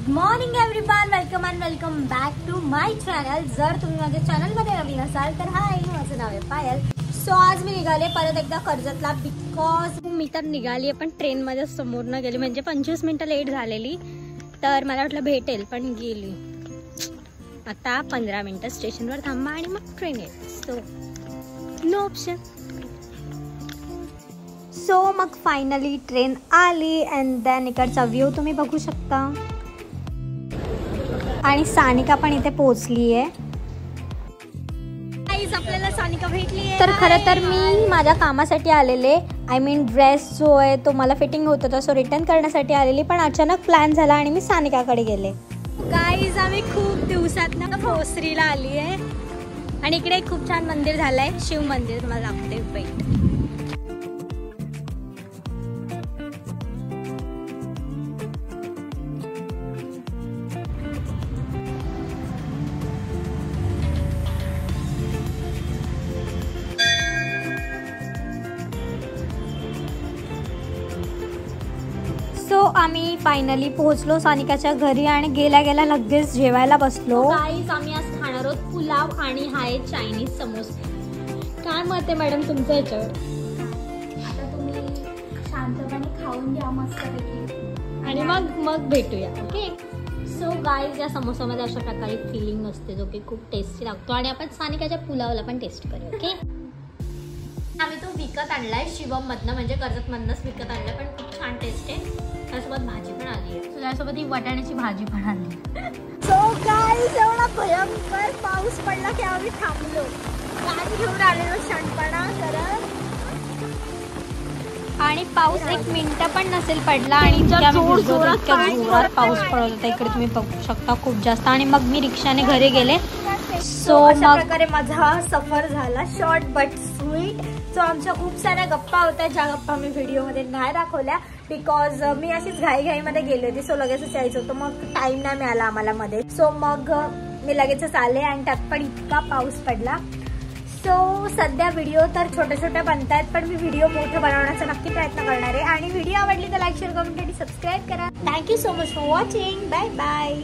Good morning everyone, welcome back to my channel. जर तुम्ही माझ्या चॅनलमध्ये नवीन असाल तर हाय, माझं नाव आहे पायल। सो आज मी निघाले परत एकदा कर्जतला, बिकॉज मी तर निघाली पण ट्रेनमध्ये समोर न गेली, म्हणजे 25 मिनिटं लेट झालेली, तर मला वाटलं भेटेल पण गेली। आता 15 मिनिटं स्टेशनवर थांबा आणि मग ट्रेन येईल, सो नो ऑप्शन। सो मग फायनली ट्रेन आली अँड देन इकडचा व्ह्यू तुम्ही बघू शकता आणि सानिका पण इथे पोहोचली आहे। आपल्याला सानिका भेटली आहे। तर खरं तर मी माझ्या कामासाठी आलेले, आय मीन ड्रेस जो आहे तो मला फिटिंग होत होता, सो रिटर्न करण्यासाठी आलेली, पण अचानक प्लॅन झाला आणि मी सानिकाकडे गेले। गाईज आम्ही खूप दिवसातनं भोसरीला आली आहे आणि इकडे खूप छान मंदिर झालंय, शिव मंदिर, तुम्हाला दाखवते वेट। सो आम्ही फायनली पोहोचलो सानिकाच्या घरी आणि गेल्या गेल्या लगेच जेवायला बसलो। गाईज आम्ही आज खाणार आहोत पुलाव आणि हा आहे चायनीज समोसा। काय मत आहे मॅडम तुमचं याच्यावर? आता तुम्ही शांतपणे खाऊन घ्या मस्तपैकी आणि मग भेटूया, ओके? सो गाईज या समोसामध्ये अशा प्रकारे फिलिंग असते जो की खूप टेस्टी लागतो आणि आपण सानिकाच्या पुलावला पण टेस्ट करूया, ओके? आम्ही तो विकत आणलाय शिवम मधनं, म्हणजे कर्जत मधनच विकत आणलाय, पण खूप छान टेस्ट आहे। त्यासोबत भाजी पण आली आहे, त्यासोबत ही वाटाण्याची भाजी पण आली। सो गाईज एवढा भयंकर पाऊस पडला की आम्ही थांबलो, गाडी घेऊन आलेलो शांतपणा करत, आणि पाऊस 1 मिनिट पण नसेल पडला आणि जोरात पाऊस पडत होता। इकडे तुम्ही बघू शकता खूप जास्त, आणि मग मी रिक्षाने घरी गेले। सो अशा प्रकारे माझा सफर झाला, शॉर्ट बट स्वीट। सो आमच्या खूप साऱ्या गप्पा होत्या, ज्या गप्पा मी व्हिडिओमध्ये नाही दाखवल्या, बिकॉज मी अशीच घाईमध्ये गेली होती, सो लगेचच यायचं होतं, मग टाइम नाही मिळाला आम्हाला मध्ये। सो मग मी लगेचच आले आणि त्यात पण इतका पाऊस पडला। सो सध्या व्हिडिओ तर छोटे बनतायत, पण मी व्हिडिओ मोठे बनवण्याचा नक्की प्रयत्न करणार आहे। आणि व्हिडिओ आवडली तर लाईक, शेअर, कमेंट आणि सबस्क्राईब करा। Thank you so much for watching, bye bye.